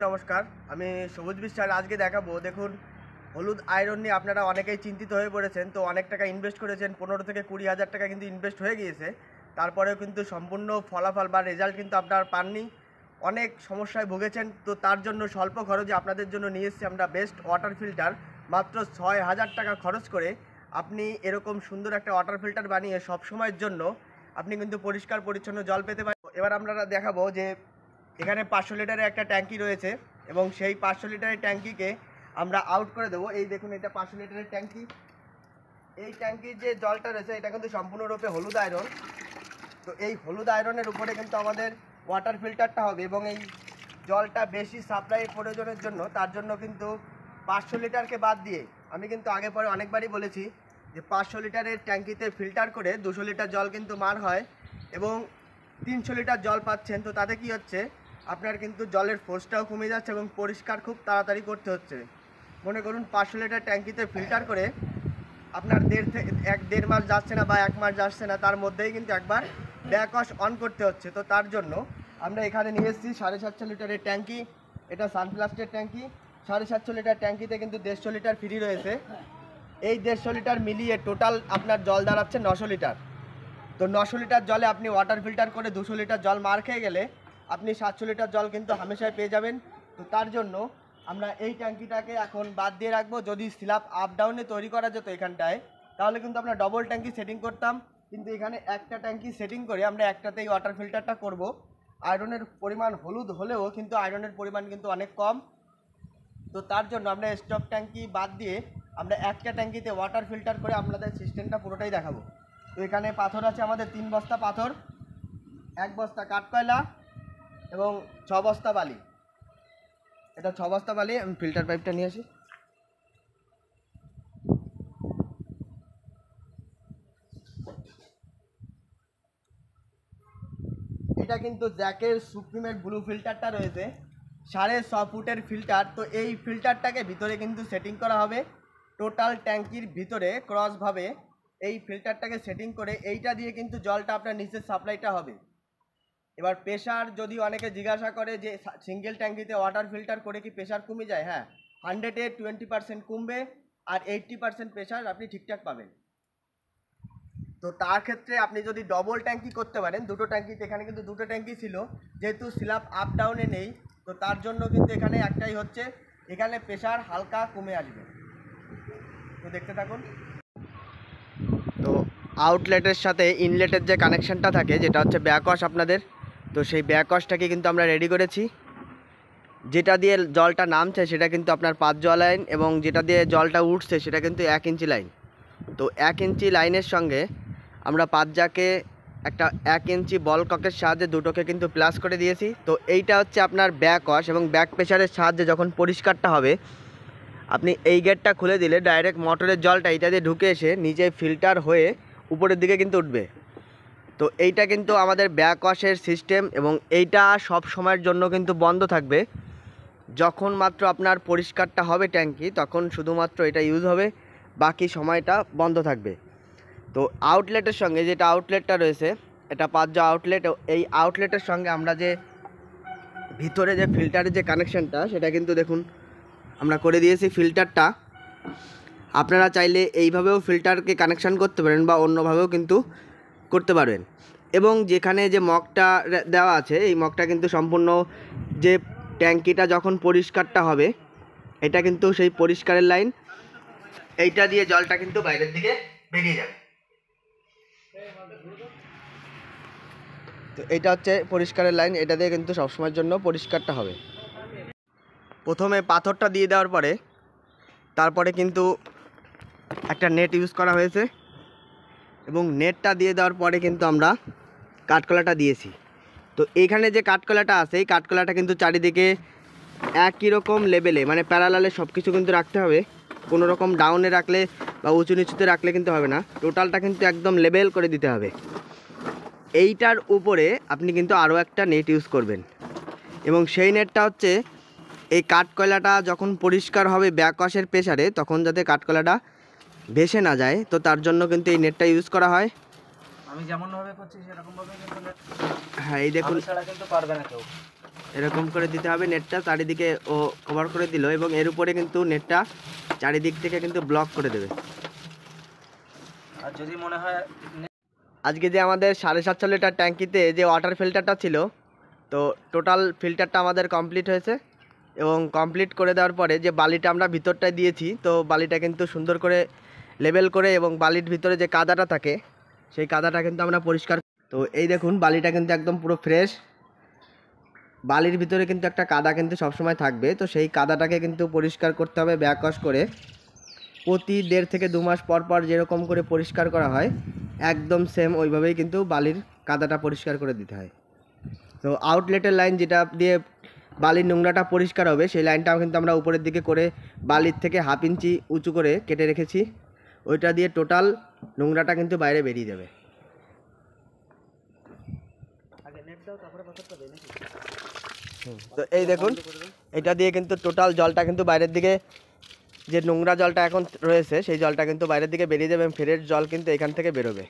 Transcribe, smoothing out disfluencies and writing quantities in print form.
নমস্কার, আমি সবুজ বিশ্বাস। আজকে দেখাবো, দেখুন, হলুদ আয়রন নিয়ে আপনারা অনেকেই চিন্তিত হয়ে পড়েছেন। তো অনেক টাকা ইনভেস্ট করেছেন, 15 থেকে 20 হাজার টাকা কিন্তু ইনভেস্ট হয়ে গিয়েছে। তারপরেও কিন্তু সম্পূর্ণ ফলাফল বা রেজাল্ট কিন্তু আপনারা পাননি, অনেক সমস্যায় ভুগেছেন। তো তার জন্য স্বল্প খরচে আপনাদের জন্য নিয়ে এসেছি আমরা বেস্ট ওয়াটার ফিল্টার। মাত্র 6,000 টাকা খরচ করে আপনি এরকম সুন্দর একটা ওয়াটার ফিল্টার বানিয়ে সবসময়ের জন্য আপনি কিন্তু পরিষ্কার পরিচ্ছন্ন জল পেতে পারেন। এবার আমরা দেখাবো যে এখানে 500 লিটারের একটা ট্যাঙ্কি রয়েছে এবং সেই 500 লিটারের ট্যাঙ্কিকে আমরা আউট করে দেবো। এই দেখুন, এটা 500 লিটারের ট্যাঙ্কি। এই ট্যাঙ্কির যে জলটা রয়েছে এটা কিন্তু সম্পূর্ণরূপে হলুদ আয়রন। তো এই হলুদ আয়রনের উপরে কিন্তু আমাদের ওয়াটার ফিল্টারটা হবে এবং এই জলটা বেশি সাপ্লাই প্রয়োজনের জন্য, তার জন্য কিন্তু 500 লিটারকে বাদ দিয়ে, আমি কিন্তু আগে পরে অনেকবারই বলেছি যে 500 লিটারের ট্যাঙ্কিতে ফিল্টার করে 200 লিটার জল কিন্তু মার হয় এবং 300 লিটার জল পাচ্ছেন। তো তাতে কি হচ্ছে, আপনার কিন্তু জলের ফোর্সটাও কমে যাচ্ছে এবং পরিষ্কার খুব তাড়াতাড়ি করতে হচ্ছে। মনে করুন 500 লিটার ট্যাঙ্কিতে ফিল্টার করে আপনার 1.5 মাস যাচ্ছে না বা 1 মাস যাচ্ছে না, তার মধ্যেই কিন্তু একবার ব্যাকওয়াশ অন করতে হচ্ছে। তো তার জন্য আমরা এখানে নিয়ে এসেছি 750 লিটারের ট্যাঙ্কি। এটা সানপ্লাস্টের ট্যাঙ্কি। 750 লিটার ট্যাঙ্কিতে কিন্তু 150 লিটার ফ্রি রয়েছে। এই 150 লিটার মিলিয়ে টোটাল আপনার জল দাঁড়াচ্ছে 900 লিটার। তো 900 লিটার জলে আপনি ওয়াটার ফিল্টার করে 200 লিটার জল মার খেয়ে গেলে আপনি 700 লিটার জল কিন্তু হামেশাই পেয়ে যাবেন। তো তার জন্য আমরা এই ট্যাঙ্কিটাকে এখন বাদ দিয়ে রাখবো। যদি স্ল্যাব আপ ডাউনে তৈরি করা যেত এখানটায়, তাহলে কিন্তু আমরা ডবল ট্যাঙ্কি সেটিং করতাম, কিন্তু এখানে একটা ট্যাঙ্কি সেটিং করে আমরা একটাতেই ওয়াটার ফিল্টারটা করব। আয়রনের পরিমাণ হলুদ হলেও কিন্তু আয়রনের পরিমাণ কিন্তু অনেক কম। তো তার জন্য আমরা স্টক ট্যাঙ্কি বাদ দিয়ে আমরা একটা ট্যাঙ্কিতে ওয়াটার ফিল্টার করে আপনাদের সিস্টেমটা পুরোটাই দেখাবো। তো এখানে পাথর আছে আমাদের 3 বস্তা পাথর, 1 বস্তা কাঠকয়লা এবং 6 বস্তা বালি। এটা 6 বস্তা বালি। আমি ফিল্টার পাইপটা নিয়ে আসি। এটা কিন্তু জ্যাকের সুপ্রিমের ব্লু ফিল্টারটা রয়েছে, 6.5 ফুটের ফিল্টার। তো এই ফিল্টারটাকে ভিতরে কিন্তু সেটিং করা হবে টোটাল ট্যাঙ্কির ভিতরে ক্রসভাবে। এই ফিল্টারটাকে সেটিং করে এইটা দিয়ে কিন্তু জলটা আপনার নিচের সাপ্লাইটা হবে। এবার প্রেশার যদি অনেকে জিজ্ঞাসা করে যে সিঙ্গেল ট্যাঙ্কিতে ওয়াটার ফিল্টার করে কি প্রেশার কমে যায়, হ্যাঁ, 100-এ 20% কমবে আর 80% প্রেশার আপনি ঠিকঠাক পাবেন। তো তার ক্ষেত্রে আপনি যদি ডবল ট্যাঙ্কি করতে পারেন, দুটো ট্যাঙ্কি, এখানে কিন্তু দুটো ট্যাঙ্কি ছিল, যেহেতু স্ল্যাব আপ ডাউনে নেই, তো তার জন্য কিন্তু এখানে একটাই হচ্ছে, এখানে প্রেশার হালকা কমে আসবে। তো দেখতে থাকুন। তো আউটলেটের সাথে ইনলেটের যে কানেকশানটা থাকে, যেটা হচ্ছে ব্যাকওয়াশ আপনাদের, তো সেই ব্যাকওয়াশটাকে কিন্তু আমরা রেডি করেছি। যেটা দিয়ে জলটা নামছে সেটা কিন্তু আপনার 5 জল লাইন এবং যেটা দিয়ে জলটা উঠছে সেটা কিন্তু 1 ইঞ্চি লাইন। তো 1 ইঞ্চি লাইনের সঙ্গে আমরা 5 জাকে একটা 1 ইঞ্চি বল ককের সাহায্যে দুটোকে কিন্তু প্লাস করে দিয়েছি। তো এইটা হচ্ছে আপনার ব্যাকওয়াশ এবং ব্যাক প্রেশারের সাহায্যে যখন পরিষ্কারটা হবে, আপনি এই গেটটা খুলে দিলে ডাইরেক্ট মোটরের জলটা এইটা দিয়ে ঢুকে এসে নিচে ফিল্টার হয়ে উপরের দিকে কিন্তু উঠবে। তো এইটা কিন্তু আমাদের ব্যাকওয়াশের সিস্টেম এবং এইটা সব সময়ের জন্য কিন্তু বন্ধ থাকবে। যখন মাত্র আপনার পরিষ্কারটা হবে ট্যাঙ্কি, তখন শুধুমাত্র এটা ইউজ হবে, বাকি সময়টা বন্ধ থাকবে। তো আউটলেটের সঙ্গে যেটা আউটলেটটা রয়েছে, এটা 5 জা আউটলেট। এই আউটলেটের সঙ্গে আমরা যে ভিতরে যে ফিল্টারের যে কানেকশানটা, সেটা কিন্তু দেখুন আমরা করে দিয়েছি। ফিল্টারটা আপনারা চাইলে এইভাবেও ফিল্টারকে কানেকশান করতে পারেন বা অন্যভাবেও কিন্তু করতে পারবেন। এবং যেখানে যে মগটা দেওয়া আছে, এই মগটা কিন্তু সম্পূর্ণ যে ট্যাঙ্কিটা যখন পরিষ্কারটা হবে, এটা কিন্তু সেই পরিষ্কারের লাইন, এইটা দিয়ে জলটা কিন্তু বাইরের দিকে বেরিয়ে যাবে। তো এটা হচ্ছে পরিষ্কারের লাইন, এটা দিয়ে কিন্তু সবসময়ের জন্য পরিষ্কারটা হবে। প্রথমে পাথরটা দিয়ে দেওয়ার পরে তারপরে কিন্তু একটা নেট ইউজ করা হয়েছে এবং নেটটা দিয়ে দেওয়ার পরে কিন্তু আমরা কাঠকলাটা দিয়েছি। তো এইখানে যে কাঠকলাটা আছে, এই কাঠকলাটা কিন্তু চারিদিকে একই রকম লেভেলে, মানে প্যারালালে সব কিছু কিন্তু রাখতে হবে। কোনো রকম ডাউনে রাখলে বা উঁচু নিচুতে রাখলে কিন্তু হবে না, টোটালটা কিন্তু একদম লেভেল করে দিতে হবে। এইটার উপরে আপনি কিন্তু আরও একটা নেট ইউজ করবেন এবং সেই নেটটা হচ্ছে এই কাঠকয়লাটা যখন পরিষ্কার হবে ব্যাকওয়াশের প্রেসারে, তখন যাতে কাঠকয়লাটা ভেসে না যায়, তো তার জন্য কিন্তু এই নেটটা ইউজ করা হয়। আমি যেমন ভাবে করছি সেরকম ভাবে কিন্তু হ্যাঁ, এই দেখুন, ছাড়া কিন্তু পারবে না কেউ। এরকম করে দিতে হবে। নেটটা চারিদিকে ও কভার করে দিল এবং এর উপরে কিন্তু নেটটা চারিদিক থেকে কিন্তু ব্লক করে দেবে। আর যদি মনে হয় আজকে যে আমাদের 750 লিটার ট্যাঙ্কিতে যে ওয়াটার ফিল্টারটা ছিল, তো টোটাল ফিল্টারটা আমাদের কমপ্লিট হয়েছে এবং কমপ্লিট করে দেওয়ার পরে যে বালিটা আমরা ভিতরটায় দিয়েছি, তো বালিটা কিন্তু সুন্দর করে লেবেল করে এবং বালির ভিতরে যে কাদাটা থাকে সেই কাদাটা কিন্তু আমরা পরিষ্কার। তো এই দেখুন বালিটা কিন্তু একদম পুরো ফ্রেশ। বালির ভিতরে কিন্তু একটা কাদা কিন্তু সবসময় থাকবে, তো সেই কাদাটাকে কিন্তু পরিষ্কার করতে হবে ব্যাকওয়াশ করে। প্রতি 1.5 থেকে 2 মাস পর পর যেরকম করে পরিষ্কার করা হয় একদম সেম ওইভাবেই কিন্তু বালির কাদাটা পরিষ্কার করে দিতে হয়। তো আউটলেটের লাইন যেটা দিয়ে বালির নোংরাটা পরিষ্কার হবে সেই লাইনটাও কিন্তু আমরা উপরের দিকে করে বালির থেকে 1/2 ইঞ্চি উঁচু করে কেটে রেখেছি। ওইটা দিয়ে টোটাল নোংরাটা কিন্তু বাইরে বেরিয়ে যাবে। তো এই দেখুন এটা দিয়ে কিন্তু টোটাল জলটা কিন্তু বাইরের দিকে, যে নোংরা জলটা এখন রয়েছে সেই জলটা কিন্তু বাইরের দিকে বেরিয়ে যাবে এবং ফ্রেশ জল কিন্তু এখান থেকে বেরোবে।